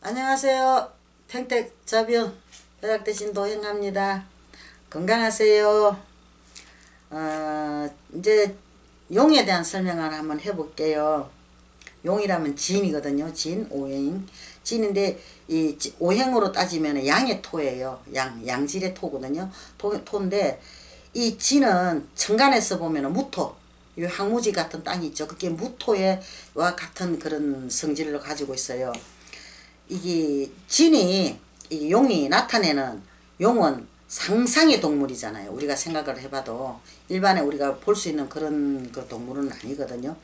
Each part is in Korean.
안녕하세요. 평택자변 허약대신 도행합니다. 건강하세요. 이제 용에 대한 설명을 한번 해볼게요. 용이라면 진이거든요. 진, 오행. 진인데 이 오행으로 따지면 양의 토예요. 양질의 토거든요. 토인데 이 진은 천간에서 보면 무토, 이 황무지 같은 땅이 있죠. 그게 무토와 같은 그런 성질을 가지고 있어요. 이게 진이 이 용이 나타내는 용은 상상의 동물이잖아요. 우리가 생각을 해봐도 일반에 우리가 볼 수 있는 그런 그 동물은 아니거든요.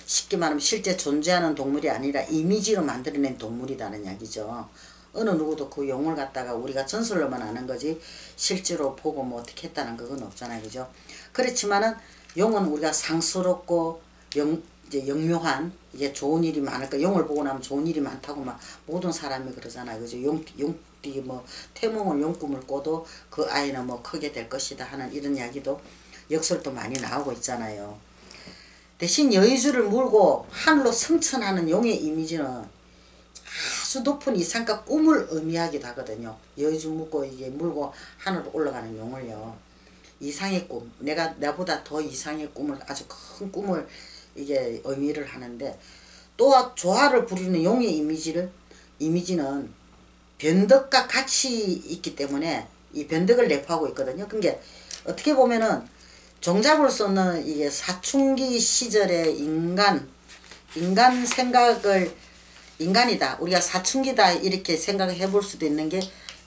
쉽게 말하면 실제 존재하는 동물이 아니라 이미지로 만들어낸 동물이라는 이야기죠. 어느 누구도 그 용을 갖다가 우리가 전설로만 아는 거지 실제로 보고 뭐 어떻게 했다는 그건 없잖아요. 그죠? 그렇지만은 용은 우리가 상스럽고 이제 영묘한 이게 좋은 일이 많을까. 용을 보고 나면 좋은 일이 많다고 막 모든 사람이 그러잖아요. 그죠? 용띠 뭐 태몽을 용꿈을 꿔도 그 아이는 뭐 크게 될 것이다 하는 이런 이야기도 역설도 많이 나오고 있잖아요. 대신 여의주를 물고 하늘로 승천하는 용의 이미지는 아주 높은 이상과 꿈을 의미하기도 하거든요. 여의주 물고 이게 물고 하늘로 올라가는 용을요. 이상의 꿈, 나보다 더 이상의 꿈을, 아주 큰 꿈을 이게 의미를 하는데, 또 조화를 부리는 용의 이미지는 변덕과 같이 있기 때문에 이 변덕을 내포하고 있거든요. 그게 어떻게 보면은 종잡으로서는 이게 사춘기 시절의 인간 생각을 인간이다, 우리가 사춘기다 이렇게 생각을 해볼 수도 있는 게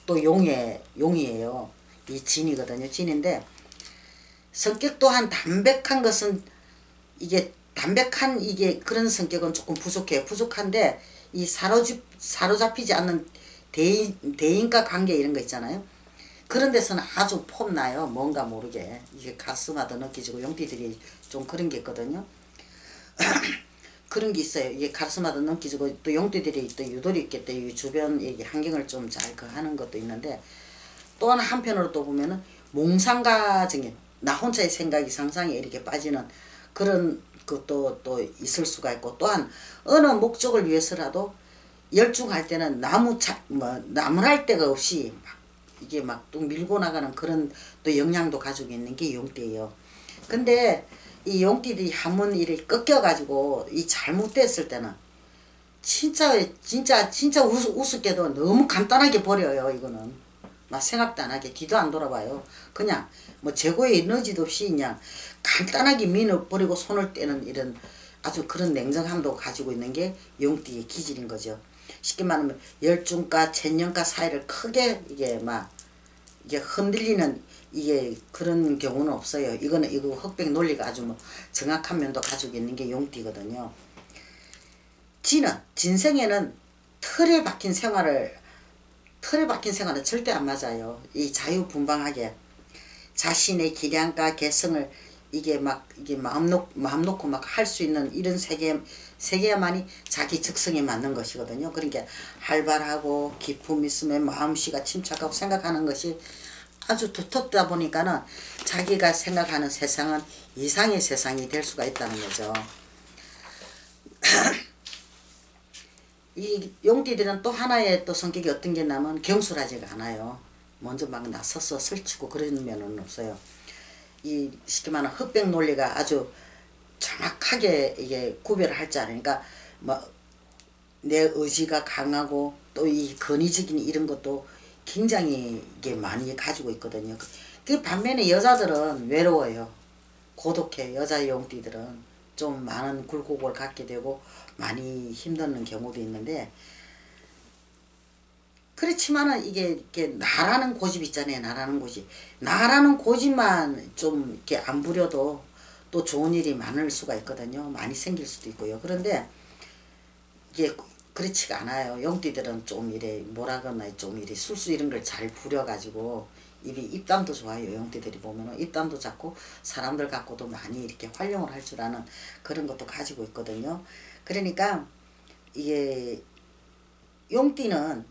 또 용이에요. 이 진이거든요. 진인데 성격 또한 담백한 것은 이게 담백한 이게 그런 성격은 조금 부족해요. 부족한데 이 사로잡히지 않는 대인과 관계 이런 거 있잖아요. 그런 데서는 아주 폼나요. 뭔가 모르게 이게 가슴마다 느껴지고 용띠들이 좀 그런 게 있거든요. 그런 게 있어요. 이게 가슴마다 느껴지고 또 용띠들이 또 유돌이 있겠다. 이 주변 얘기 환경을 좀 잘 하는 것도 있는데, 또한 한편으로 또 보면은 몽상가적인 나 혼자의 생각이 상상에 이렇게 빠지는 그런 것도 또 있을 수가 있고, 또한 어느 목적을 위해서라도 열중할 때는 나무랄 데가 없이 이게 막 또 밀고 나가는 그런 또 영향도 가지고 있는 게 용띠예요. 근데 이 용띠들이 한번 이렇게 꺾여가지고 이 잘못됐을 때는 진짜 우습게도 너무 간단하게 버려요. 이거는 막 생각도 안 하게 뒤도 안 돌아봐요. 그냥 뭐 재고의 에너지도 없이 그냥 간단하게 밀어버리고 손을 떼는 이런 아주 그런 냉정함도 가지고 있는 게 용띠의 기질인 거죠. 쉽게 말하면 열중과 천년과 사이를 크게 이게 흔들리는 이게 그런 경우는 없어요. 이거 흑백 논리가 아주 뭐 정확한 면도 가지고 있는 게 용띠거든요. 진생에는 틀에 박힌 생활은 절대 안 맞아요. 이 자유분방하게 자신의 기량과 개성을 이게 마음 놓고 막 할 수 있는 이런 세계야만이 자기 적성에 맞는 것이거든요. 그러니까 활발하고 기품 있으면 마음씨가 침착하고 생각하는 것이 아주 두텁다 보니까는 자기가 생각하는 세상은 이상의 세상이 될 수가 있다는 거죠. 이 용띠들은 또 하나의 또 성격이 어떤 게 있냐면 경솔하지가 않아요. 먼저 막 나서서 설치고 그런 면은 없어요. 이 쉽게 말하면 흑백 논리가 아주 정확하게 이게 구별을 할 줄 아니까 뭐 내 의지가 강하고 또 이 권위적인 이런 것도 굉장히 이게 많이 가지고 있거든요. 그 반면에 여자들은 외로워요. 고독해. 여자 용띠들은 좀 많은 굴곡을 갖게 되고 많이 힘드는 경우도 있는데, 그렇지만은 이게 나라는 고집 있잖아요. 나라는 고집만 좀 이렇게 안 부려도 또 좋은 일이 많을 수가 있거든요. 많이 생길 수도 있고요. 그런데 이게 그렇지가 않아요. 용띠들은 좀 이래 뭐라거나 좀 이래 술수 이런 걸 잘 부려가지고 입담도 좋아요. 용띠들이 보면은 입담도 작고 사람들 갖고도 많이 이렇게 활용을 할 줄 아는 그런 것도 가지고 있거든요. 그러니까 이게 용띠는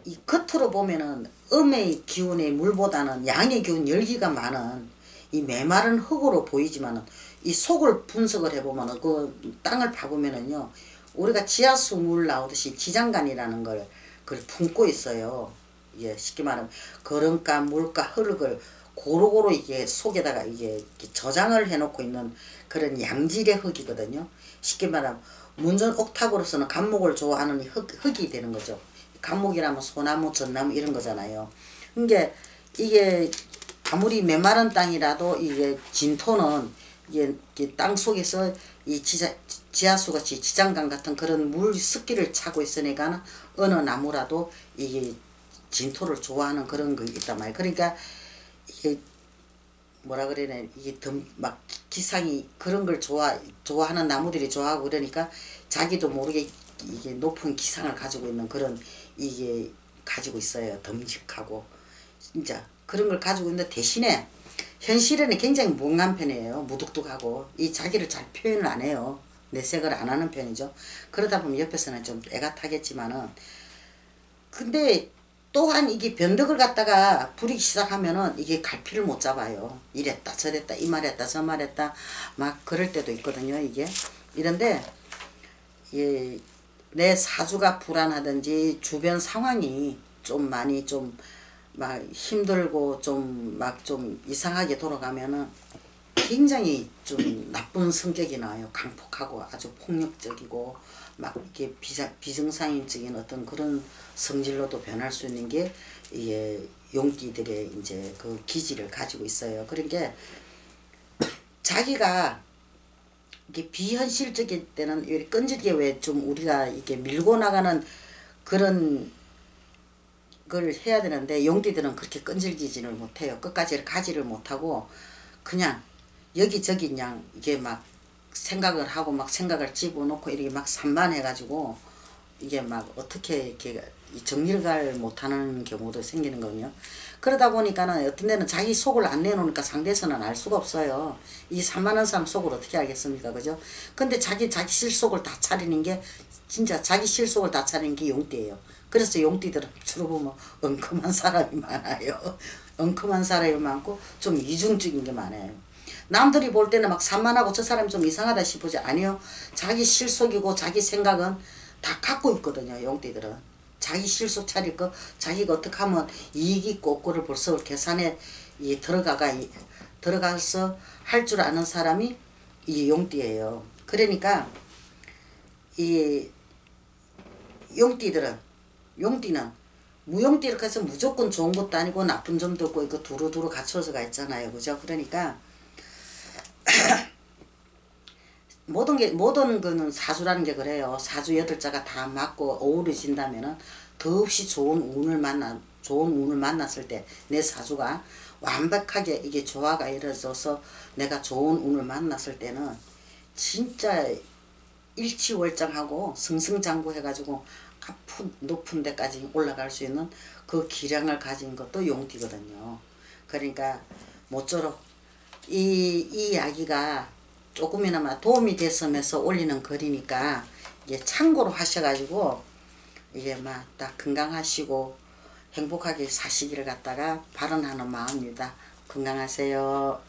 이 겉으로 보면은 음의 기운의 물보다는 양의 기운 열기가 많은 이 메마른 흙으로 보이지만은 이 속을 분석을 해보면은 그 땅을 파보면은요 우리가 지하수 물 나오듯이 지장간이라는 걸 그걸 품고 있어요. 예, 쉽게 말하면 거름과 물과 흙을 고루고루 이게 속에다가 이게 저장을 해놓고 있는 그런 양질의 흙이거든요. 쉽게 말하면 문전 옥탑으로서는 감목을 좋아하는 흙이 되는 거죠. 감목이라면 소나무, 전나무 이런 거잖아요. 그러니까 이게 아무리 메마른 땅이라도 이게 진토는 이게 땅 속에서 이 지하수같이 지장간 같은 그런 물 습기를 차고 있으니까 어느 나무라도 이게 진토를 좋아하는 그런 거 있단 말이에요. 그러니까 이게 뭐라 그러네, 이게 막 기상이 그런 걸 좋아하는 나무들이 좋아하고 그러니까 자기도 모르게 이게 높은 기상을 가지고 있는 그런 이게 가지고 있어요. 듬직하고 진짜 그런 걸 가지고 있는데 대신에 현실에는 굉장히 몽한 편이에요. 무뚝뚝하고 이 자기를 잘 표현을 안 해요. 내색을 안 하는 편이죠. 그러다 보면 옆에서는 좀 애가 타겠지만은 근데 또한 이게 변덕을 갖다가 부리기 시작하면은 이게 갈피를 못 잡아요. 이랬다 저랬다 이 말했다 저 말했다 막 그럴 때도 있거든요. 이게 이런데 예, 내 사주가 불안하든지 주변 상황이 좀 많이 좀 막 힘들고 좀 막 좀 이상하게 돌아가면은 굉장히 좀 나쁜 성격이 나요. 강폭하고 아주 폭력적이고 막 이게 비정상적인 어떤 그런 성질로도 변할 수 있는 게 이게 용띠들의 이제 그 기질을 가지고 있어요. 그러니까 자기가 이게 비현실적일 때는 왜 끈질기게 왜 좀 우리가 이게 밀고 나가는 그런 걸 해야 되는데 용띠들은 그렇게 끈질기지를 못해요. 끝까지 가지를 못하고 그냥 여기저기 그냥 이게 막 생각을 하고 막 생각을 집어넣고 이렇게 막 산만해가지고 이게 막 어떻게 이렇게 정리를 못하는 경우도 생기는 거든요. 그러다 보니까는 어떤 데는 자기 속을 안 내놓으니까 상대에서는 알 수가 없어요. 이 산만한 사람 속을 어떻게 알겠습니까? 그죠? 근데 자기 실속을 다 차리는 게 진짜 자기 실속을 다 차리는 게 용띠예요. 그래서 용띠들은 주로 보면 엉큼한 사람이 많아요. 엉큼한 사람이 많고 좀 이중적인 게 많아요. 남들이 볼 때는 막 산만하고 저 사람이 좀 이상하다 싶으지 아니요. 자기 실속이고 자기 생각은 다 갖고 있거든요. 용띠들은. 자기 실속 차릴 거 자기가 어떻게 하면 이익이 있고 그를 벌써 계산에 들어가서 할 줄 아는 사람이 이 용띠예요. 그러니까 이 용띠는 무용띠를 해서 무조건 좋은 것도 아니고 나쁜 점도 없고 이거 두루두루 갖춰서가 있잖아요. 그죠? 그러니까 모든 거는 사주라는 게 그래요. 사주 8자가 다 맞고 어우러진다면은 더없이 좋은 운을 만났을 때 내 사주가 완벽하게 이게 조화가 이루어져서 내가 좋은 운을 만났을 때는 진짜 일치월장하고 승승장구 해가지고 높은 데까지 올라갈 수 있는 그 기량을 가진 것도 용띠거든요. 그러니까 모쪼록 이 이야기가 조금이나마 도움이 됐으면서 올리는 글이니까 이게 참고로 하셔가지고 이게 막 딱 건강하시고 행복하게 사시기를 갖다가 발언하는 마음입니다. 건강하세요.